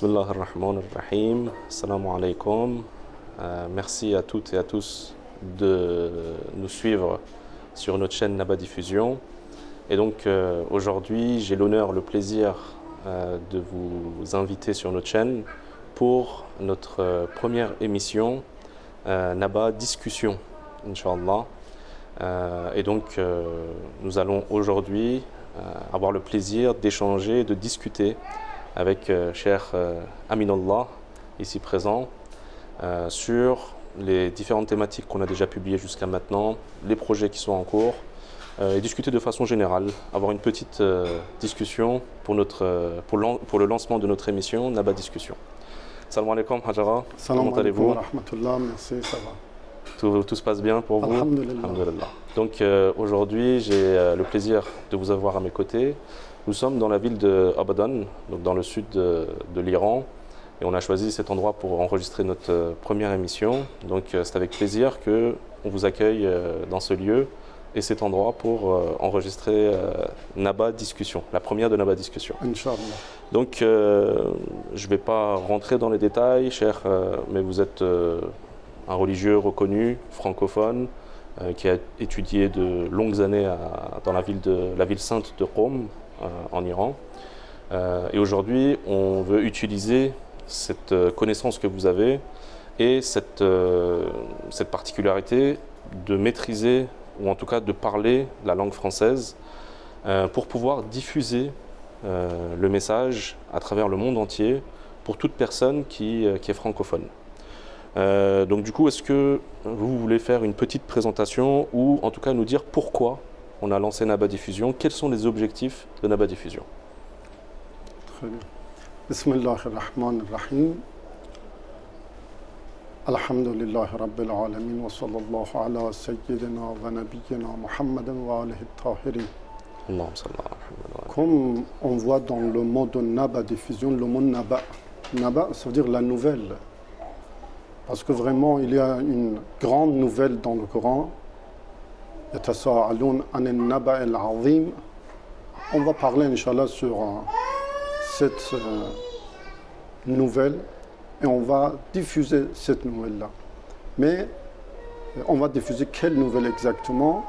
Bismillah ar-Rahman ar-Rahim. Assalamu alaikum. Merci à toutes et à tous de nous suivre sur notre chaîne Naba Diffusion. Et donc aujourd'hui, j'ai l'honneur, le plaisir de vous inviter sur notre chaîne pour notre première émission Naba Discussion, Inch'Allah. Et donc nous allons aujourd'hui avoir le plaisir d'échanger, de discuter avec cher Aminullah, ici présent, sur les différentes thématiques qu'on a déjà publiées jusqu'à maintenant, les projets qui sont en cours, et discuter de façon générale, avoir une petite discussion pour le lancement de notre émission Naba Discussion. Salam alaikum, Hajara. Comment allez-vous? Merci, ça va. Tout se passe bien pour vous? Alhamdulillah. Alhamdulillah. Donc aujourd'hui, j'ai le plaisir de vous avoir à mes côtés. Nous sommes dans la ville de Abadan, donc dans le sud de l'Iran, et on a choisi cet endroit pour enregistrer notre première émission. Donc c'est avec plaisir qu'on vous accueille dans ce lieu et cet endroit pour enregistrer Naba Discussion, la première de Naba Discussion. Inch'Allah. Donc je ne vais pas rentrer dans les détails, cher, mais vous êtes un religieux reconnu, francophone, qui a étudié de longues années dans la ville sainte de Qom, en Iran. Et aujourd'hui, on veut utiliser cette connaissance que vous avez et cette particularité de maîtriser, ou en tout cas de parler la langue française, pour pouvoir diffuser le message à travers le monde entier pour toute personne qui est francophone. Donc du coup, est-ce que vous voulez faire une petite présentation ou en tout cas nous dire pourquoi on a lancé Naba Diffusion, quels sont les objectifs de Naba Diffusion? Très bien. Bismillahirrahmanirrahim. Alhamdulillahi Rabbil Alamin wa sallallahu ala sayyidina wa nabiyyina Muhammadin wa alihi tahirin. Comme on voit dans le mot de Naba Diffusion, le mot Naba. Naba, ça veut dire la nouvelle. Parce que vraiment, il y a une grande nouvelle dans le Coran. On va parler, Inch'Allah, sur cette nouvelle et on va diffuser cette nouvelle-là. Mais on va diffuser quelle nouvelle exactement?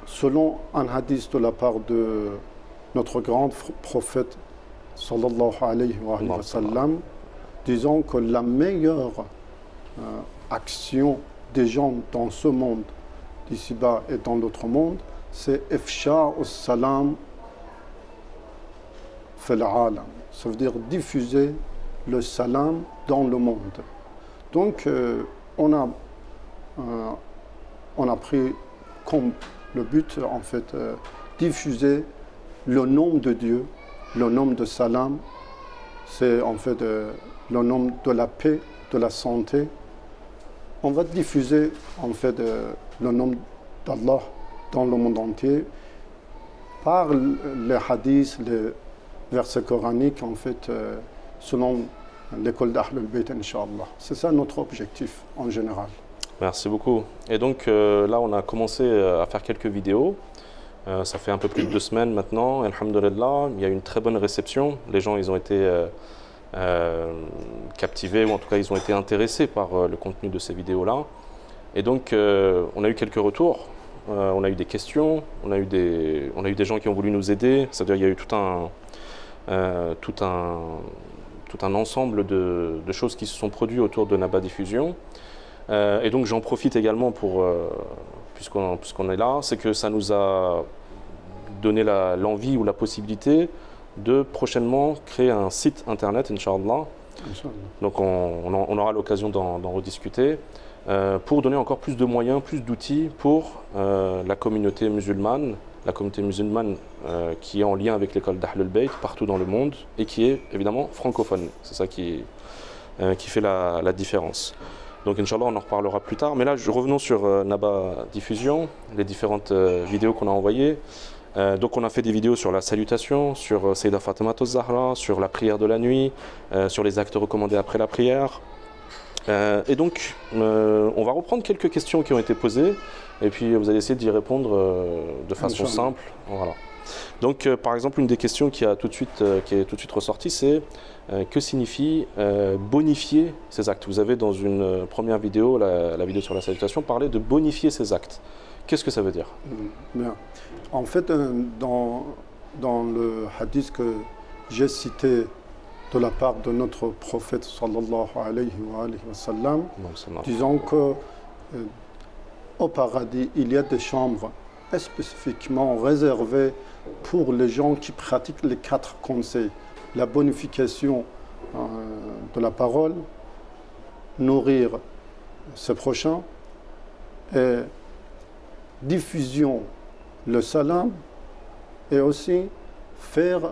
Selon un hadith de la part de notre grand prophète, sallallahu alayhi wa sallam, disons que la meilleure action des gens dans ce monde, d'ici-bas et dans l'autre monde, c'est ifsha salam fil alam. Ça veut dire diffuser le salam dans le monde. Donc, on a pris comme le but, en fait, diffuser le nom de Dieu, le nom de salam, c'est en fait le nom de la paix, de la santé. On va diffuser en fait le nom d'Allah dans le monde entier par les hadiths, les versets coraniques, en fait, selon l'école d'Ahl al-Bayt, Inch'Allah. C'est ça notre objectif en général. Merci beaucoup. Et donc là, on a commencé à faire quelques vidéos. Ça fait un peu plus de 2 semaines maintenant. Alhamdulillah, il y a eu une très bonne réception. Les gens, ils ont été captivés, ou en tout cas ils ont été intéressés par le contenu de ces vidéos-là. Et donc on a eu quelques retours, on a eu des questions, on a eu des gens qui ont voulu nous aider, c'est-à-dire il y a eu tout un ensemble de choses qui se sont produites autour de Naba Diffusion. Et donc j'en profite également pour, puisqu'on est là, c'est que ça nous a donné l'envie ou la possibilité de prochainement créer un site internet, Inch'Allah. Donc on aura l'occasion d'en rediscuter pour donner encore plus de moyens, plus d'outils pour la communauté musulmane qui est en lien avec l'école d'Ahl al-Bayt partout dans le monde et qui est évidemment francophone. C'est ça qui fait la différence. Donc Inch'Allah, on en reparlera plus tard. Mais là, revenons sur Naba Diffusion, les différentes vidéos qu'on a envoyées. Donc on a fait des vidéos sur la salutation, sur Sayyidah Fatima az-Zahra, sur la prière de la nuit, sur les actes recommandés après la prière. Et donc on va reprendre quelques questions qui ont été posées et puis vous allez essayer d'y répondre de façon simple. Voilà. Donc, par exemple, une des questions qui est tout de suite ressortie, c'est que signifie bonifier ses actes? Vous avez dans une première vidéo, la vidéo sur la salutation, parlé de bonifier ses actes. Qu'est-ce que ça veut dire? Bien. En fait, dans le hadith que j'ai cité de la part de notre prophète sallallahu alayhi wa sallam, disons que au paradis, il y a des chambres spécifiquement réservées pour les gens qui pratiquent les 4 conseils. La bonification de la parole, nourrir ses prochains, et diffusion le salam, et aussi faire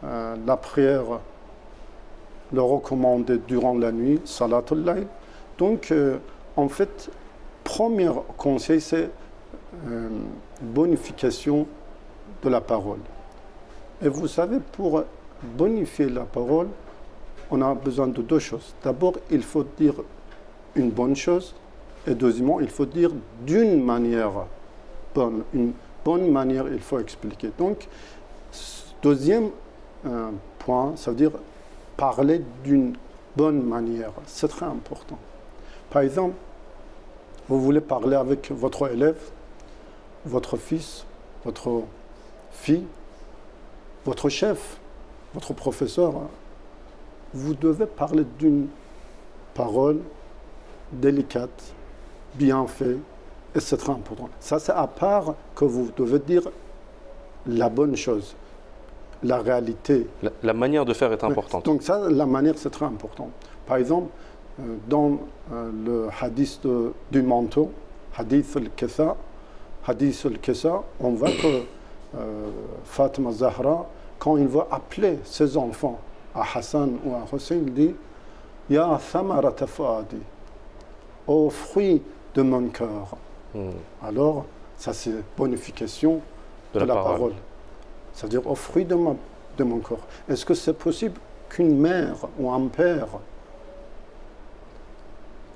la prière, le recommander durant la nuit, salatul layl. Donc, en fait, premier conseil, c'est bonification de la parole. Et vous savez, pour bonifier la parole, on a besoin de 2 choses. D'abord, il faut dire une bonne chose, et deuxièmement, il faut dire d'une manière bonne. Une bonne manière, il faut expliquer. Donc, deuxième point, ça veut dire parler d'une bonne manière. C'est très important. Par exemple, vous voulez parler avec votre élève, votre fils, votre fille, votre chef, votre professeur. Vous devez parler d'une parole délicate, bien faite, et c'est très important. Ça, c'est à part que vous devez dire la bonne chose, la réalité. La manière de faire est importante. Donc ça, la manière, c'est très important. Par exemple, dans le hadith du manteau, hadith al-Kesa, on voit que Fatima Zahra, quand il va appeler ses enfants à Hassan ou à Hussein, il dit « Ya thamarata fuadi » au fruit de mon cœur. Alors, ça c'est bonification de la parole. C'est-à-dire au fruit de mon corps. Est-ce que c'est possible qu'une mère ou un père,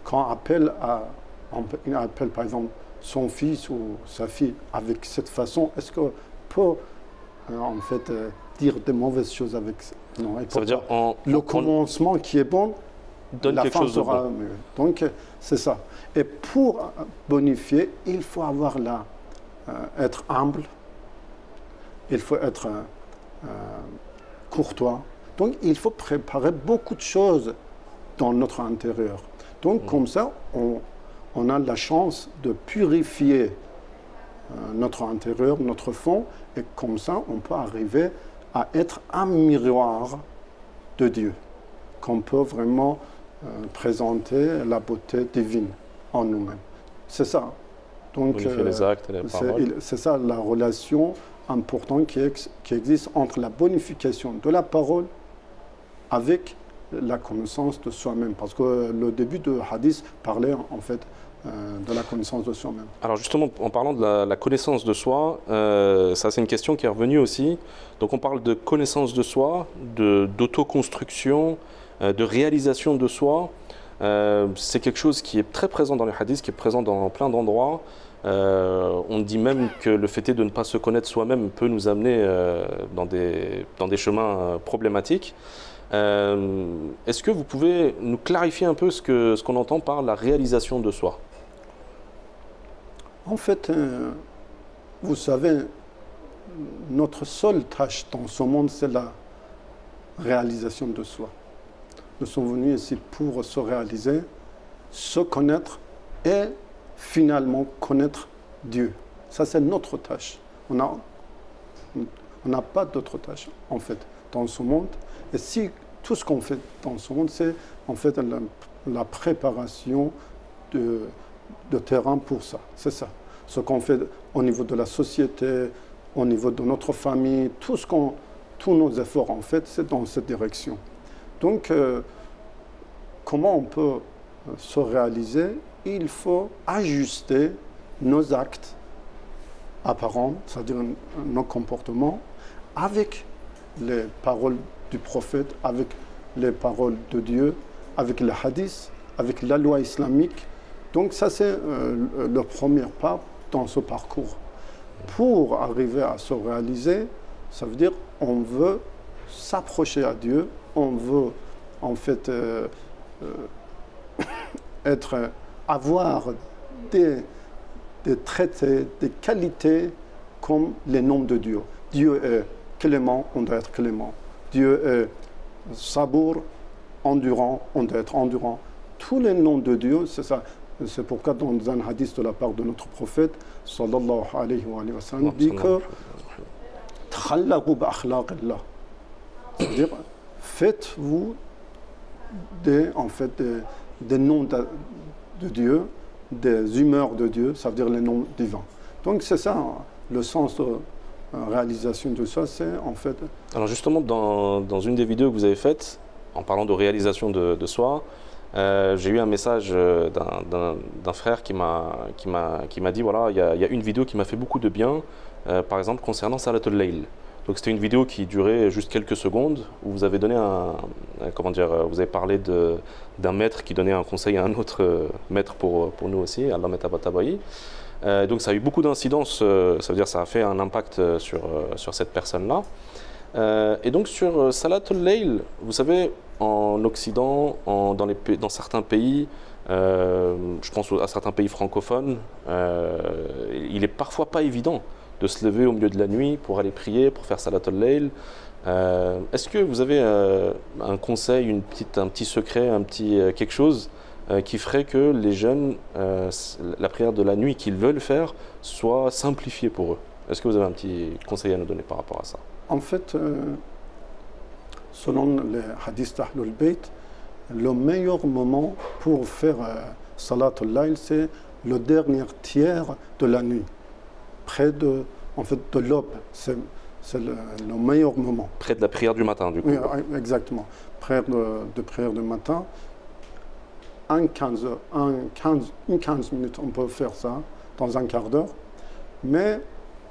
quand il appelle par exemple son fils ou sa fille avec cette façon, est-ce qu'on peut en fait dire des mauvaises choses avec ça? Non, ça veut dire le commencement qui est bon, donne la quelque fin chose de sera bon. mieux. Donc c'est ça. Et pour bonifier, il faut avoir être humble, il faut être courtois. Donc il faut préparer beaucoup de choses dans notre intérieur. Donc comme ça, on a la chance de purifier notre intérieur, notre fond, et comme ça, on peut arriver à être un miroir de Dieu, qu'on peut vraiment présenter la beauté divine en nous-mêmes. C'est ça. Donc, bonifier les actes et les paroles. C'est ça la relation importante qui existe entre la bonification de la parole avec la connaissance de soi-même. Parce que le début de hadith parlait en fait de la connaissance de soi-même. Alors justement, en parlant de la connaissance de soi, ça c'est une question qui est revenue aussi. Donc on parle de connaissance de soi, d'autoconstruction, de réalisation de soi. C'est quelque chose qui est très présent dans les hadiths, qui est présent dans plein d'endroits. On dit même que le fait est de ne pas se connaître soi-même peut nous amener dans des chemins problématiques. Est-ce que vous pouvez nous clarifier un peu ce qu'on entend par la réalisation de soi? En fait, vous savez, notre seule tâche dans ce monde, c'est la réalisation de soi. Nous sommes venus ici pour se réaliser, se connaître et finalement connaître Dieu. Ça, c'est notre tâche. On n'a pas d'autre tâche, en fait, dans ce monde. Et si tout ce qu'on fait dans ce monde, c'est en fait la préparation de terrain pour ça. C'est ça. Ce qu'on fait au niveau de la société, au niveau de notre famille, tous nos efforts, en fait, c'est dans cette direction. Donc, comment on peut se réaliser? Il faut ajuster nos actes apparents, c'est-à-dire nos comportements, avec les paroles du prophète, avec les paroles de Dieu, avec le hadith, avec la loi islamique. Donc ça, c'est le premier pas dans ce parcours. Pour arriver à se réaliser, Ça veut dire on veut s'approcher à Dieu, on veut en fait avoir des traités, des qualités comme les noms de Dieu. Dieu est clément, on doit être clément. Dieu est sabour, endurant, on doit être endurant. Tous les noms de Dieu, c'est ça. C'est pourquoi dans un hadith de la part de notre prophète, sallallahu alayhi wa sallam, dit que c'est-à-dire, faites-vous des noms de Dieu, des humeurs de Dieu, ça veut dire les noms divins. Donc c'est ça, le sens de réalisation de ça, c'est en fait... Alors justement, dans une des vidéos que vous avez faites, en parlant de réalisation de soi, j'ai eu un message d'un frère qui m'a dit, voilà, il y a une vidéo qui m'a fait beaucoup de bien, par exemple concernant Salatul Layl. Donc c'était une vidéo qui durait juste quelques secondes, où vous avez donné vous avez parlé d'un maître qui donnait un conseil à un autre maître pour nous aussi, Allah Tabayi. Donc ça a eu beaucoup d'incidence, ça veut dire ça a fait un impact sur cette personne-là. Et donc sur Salatul Layl, vous savez, en Occident, dans certains pays, je pense à certains pays francophones, il est parfois pas évident de se lever au milieu de la nuit pour aller prier, pour faire Salatul Layl. Est-ce que vous avez un conseil, un petit secret, quelque chose qui ferait que les jeunes, la prière de la nuit qu'ils veulent faire, soit simplifiée pour eux? Est-ce que vous avez un petit conseil à nous donner par rapport à ça? En fait, selon les hadiths d'Ahlul Bayt, le meilleur moment pour faire Salatul Layl, c'est le dernier tiers de la nuit, près de l'aube. C'est le meilleur moment. Près de la prière du matin, du coup. Oui, exactement. Prière de prière du matin. En 15 minutes, on peut faire ça, dans un quart d'heure. Mais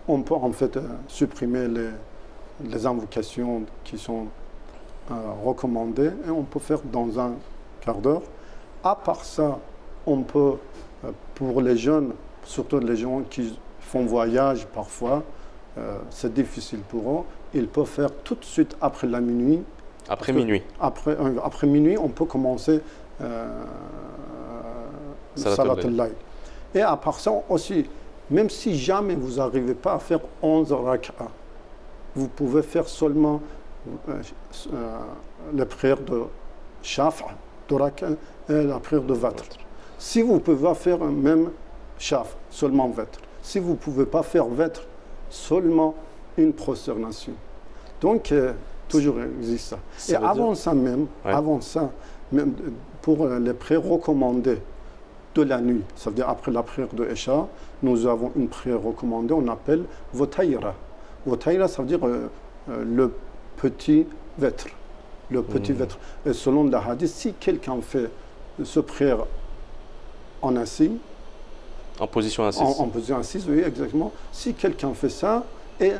on peut en fait supprimer les invocations qui sont recommandées et on peut faire dans un quart d'heure. À part ça, on peut, pour les jeunes, surtout les gens qui font voyage parfois, c'est difficile pour eux, ils peuvent faire tout de suite après la minuit. Après minuit. Après minuit, on peut commencer Salatul Layl. Et à part ça aussi, même si jamais vous n'arrivez pas à faire 11 rak'a, vous pouvez faire seulement les prières de Shaf', de rak'a et la prière de Watr. Si vous pouvez faire même Shaf', seulement Watr. Si vous ne pouvez pas faire Watr, seulement une prosternation. Donc, toujours existe ça. Et avant ça même, pour les prières recommandées de la nuit, ça veut dire après la prière de Isha, nous avons une prière recommandée, on appelle Votayra. Votayra, ça veut dire le petit vêtre. Le petit vêtre. Et selon le hadith, si quelqu'un fait ce prière en assis, en position assise. En position assise, oui, exactement. Si quelqu'un fait ça, et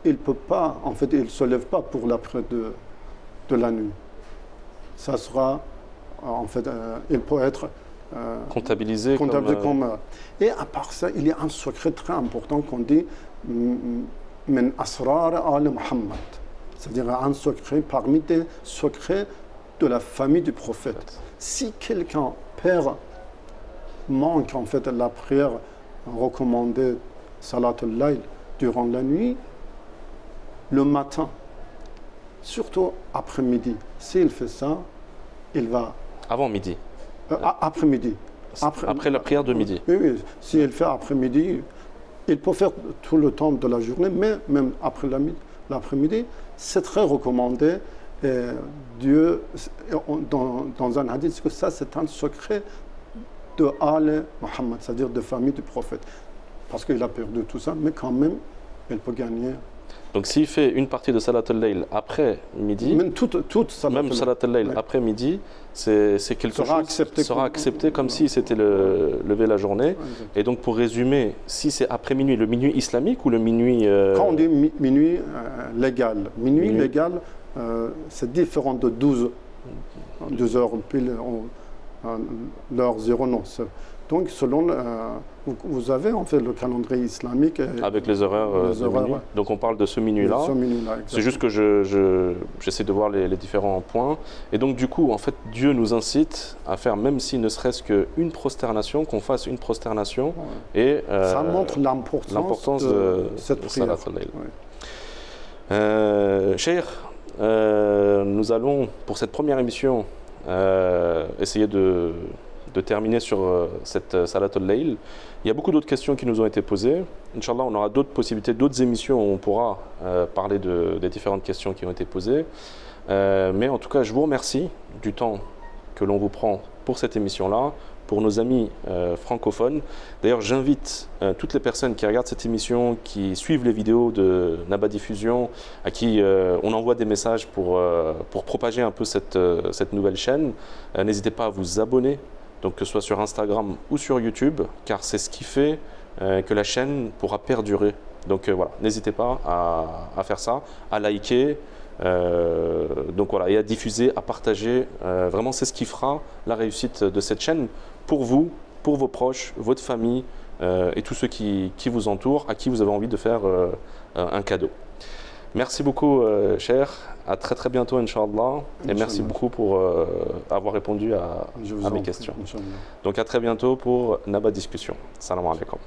il peut pas, en fait, il ne se lève pas pour la prière de la nuit. Ça sera, en fait, il peut être comptabilisé comme et à part ça, il y a un secret très important qu'on dit min asrar al Muhammad, c'est-à-dire un secret parmi des secrets de la famille du prophète. Si quelqu'un manque en fait la prière recommandée Salatul Layl durant la nuit, le matin, surtout après-midi, s'il fait ça, il va... Avant midi. Après-midi. Après la prière de midi. Oui, s'il fait après-midi, il peut faire tout le temps de la journée, mais même après l'après-midi, c'est très recommandé. Et Dieu, dans un hadith, que ça c'est un secret de Al Muhammad, c'est-à-dire de famille du prophète. Parce qu'il a perdu tout ça, mais quand même, il peut gagner. Donc s'il fait une partie de Salatul Layl après midi, même toute Salatul Layl après midi, c'est quelque chose qui sera accepté comme si c'était levé la journée. Et donc pour résumer, si c'est après minuit, le minuit islamique ou le minuit... Quand on dit minuit légal, minuit légal, c'est différent de 12 heures pile, l'heure 0, non. Donc selon vous avez en fait le calendrier islamique. Avec les horaires de minuit. Donc on parle de ce minuit-là. C'est juste que j'essaie de voir les différents points. Et donc du coup, en fait, Dieu nous incite à faire, même si ne serait-ce qu'une prosternation, qu'on fasse une prosternation. Ouais. Et ça montre l'importance de cette prière. Cheikh, nous allons, pour cette première émission, essayer de terminer sur cette Salatul Layl. Il y a beaucoup d'autres questions qui nous ont été posées. Inch'Allah, on aura d'autres possibilités, d'autres émissions où on pourra parler des différentes questions qui ont été posées. Mais en tout cas, je vous remercie du temps que l'on vous prend pour cette émission-là, pour nos amis francophones. D'ailleurs, j'invite toutes les personnes qui regardent cette émission, qui suivent les vidéos de Naba Diffusion, à qui on envoie des messages pour propager un peu cette nouvelle chaîne. N'hésitez pas à vous abonner, donc que ce soit sur Instagram ou sur YouTube, car c'est ce qui fait que la chaîne pourra perdurer. Donc voilà, n'hésitez pas à faire ça, à liker, donc voilà, et à diffuser, à partager. Vraiment, c'est ce qui fera la réussite de cette chaîne pour vous, pour vos proches, votre famille et tous ceux qui vous entourent, à qui vous avez envie de faire un cadeau. Merci beaucoup, cher. À très très bientôt, Inch'Allah. Et merci beaucoup pour avoir répondu à mes questions. Donc à très bientôt pour Naba Discussion. Salam alaikum.